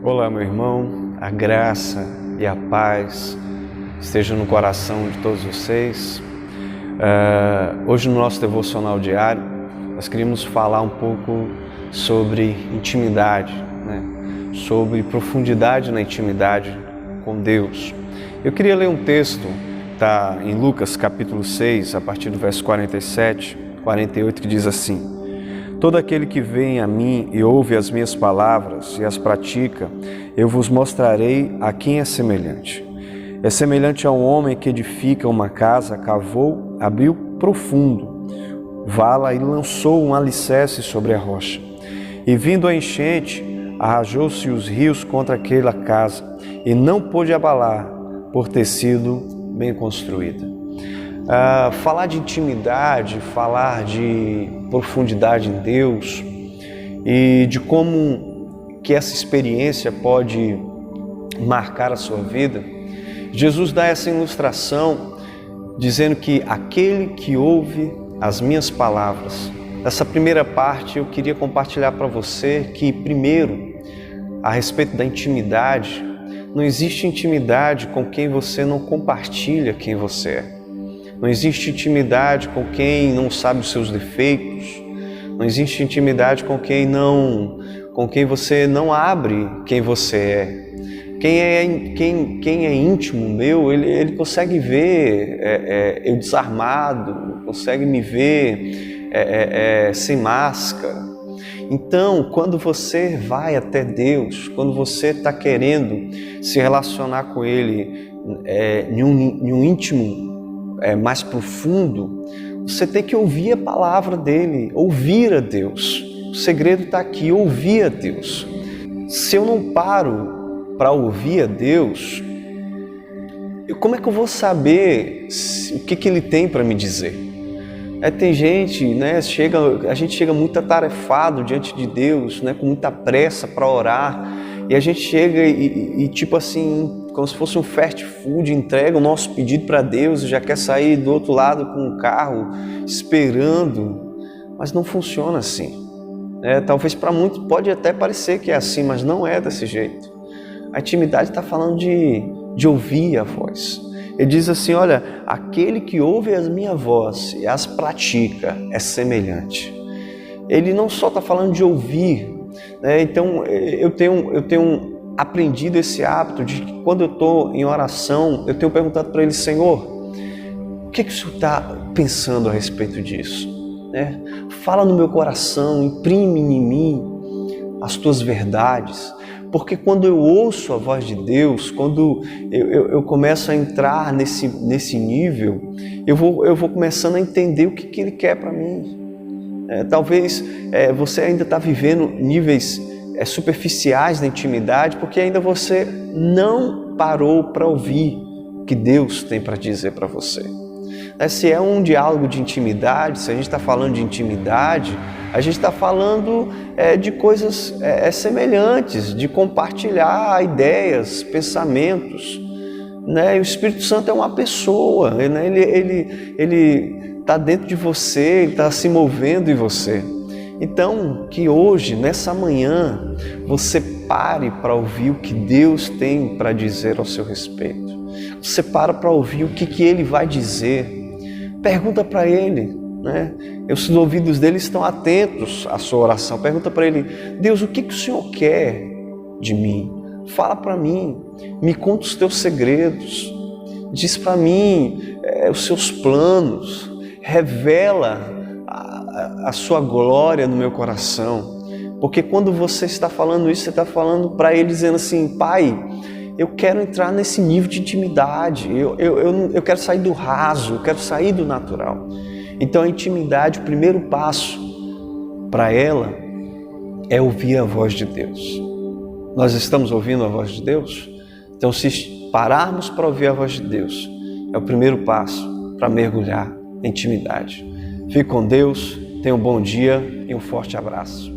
Olá, meu irmão, a graça e a paz esteja no coração de todos vocês. Hoje no nosso devocional diário, nós queríamos falar um pouco sobre intimidade, sobre profundidade na intimidade com Deus. Eu queria ler um texto, está em Lucas capítulo 6, a partir do verso 47, 48, que diz assim: todo aquele que vem a mim e ouve as minhas palavras e as pratica, eu vos mostrarei a quem é semelhante. É semelhante a um homem que edifica uma casa, cavou, abriu profundo, vala e lançou um alicerce sobre a rocha. E vindo a enchente, arrajou-se os rios contra aquela casa, e não pôde abalar, por ter sido bem construída. Falar de intimidade, falar de profundidade em Deus e de como que essa experiência pode marcar a sua vida, Jesus dá essa ilustração dizendo que aquele que ouve as minhas palavras. Nessa primeira parte eu queria compartilhar para você que, primeiro, a respeito da intimidade, não existe intimidade com quem você não compartilha quem você é. Não existe intimidade com quem não sabe os seus defeitos. Não existe intimidade com quem você não abre quem você é. Quem é íntimo meu, ele consegue ver eu desarmado, consegue me ver sem máscara. Então, quando você vai até Deus, quando você está querendo se relacionar com Ele em um íntimo mais profundo, você tem que ouvir a palavra dele, ouvir a Deus. O segredo está aqui, ouvir a Deus. Se eu não paro para ouvir a Deus, como é que eu vou saber o que ele tem para me dizer? Tem gente, a gente chega muito atarefado diante de Deus, com muita pressa para orar, e a gente chega e tipo assim, como se fosse um fast food, entrega o nosso pedido para Deus e já quer sair do outro lado com o carro esperando, mas não funciona assim. Talvez para muitos pode até parecer que é assim, mas não é desse jeito. A intimidade está falando de ouvir a voz. Ele diz assim: olha, aquele que ouve a minha voz e as pratica é semelhante. Ele não só está falando de ouvir, então eu tenho aprendido esse hábito de que quando eu estou em oração, eu tenho perguntado para ele: Senhor, o que o Senhor está pensando a respeito disso? Fala no meu coração, imprime em mim as tuas verdades. Porque quando eu ouço a voz de Deus, quando eu começo a entrar nesse nível, eu vou começando a entender o que Ele quer para mim. Talvez você ainda está vivendo níveis superficiais da intimidade, porque ainda você não parou para ouvir o que Deus tem para dizer para você. Se é um diálogo de intimidade, se a gente está falando de intimidade, a gente está falando de coisas semelhantes, de compartilhar ideias, pensamentos. O Espírito Santo é uma pessoa, ele está dentro de você, ele está se movendo em você. Então, que hoje, nessa manhã, você pare para ouvir o que Deus tem para dizer ao seu respeito. Você para ouvir o que Ele vai dizer. Pergunta para Ele, Os ouvidos dele estão atentos à sua oração. Pergunta para Ele: Deus, o que o Senhor quer de mim? Fala para mim, me conta os teus segredos, diz para mim os seus planos, revela a sua glória no meu coração. Porque quando você está falando isso, você está falando para Ele, dizendo assim: Pai, eu quero entrar nesse nível de intimidade, eu quero sair do raso, eu quero sair do natural. Então a intimidade, o primeiro passo para ela é ouvir a voz de Deus. Nós estamos ouvindo a voz de Deus? Então, se pararmos para ouvir a voz de Deus, é o primeiro passo para mergulhar em intimidade. Fique com Deus, tenha um bom dia e um forte abraço.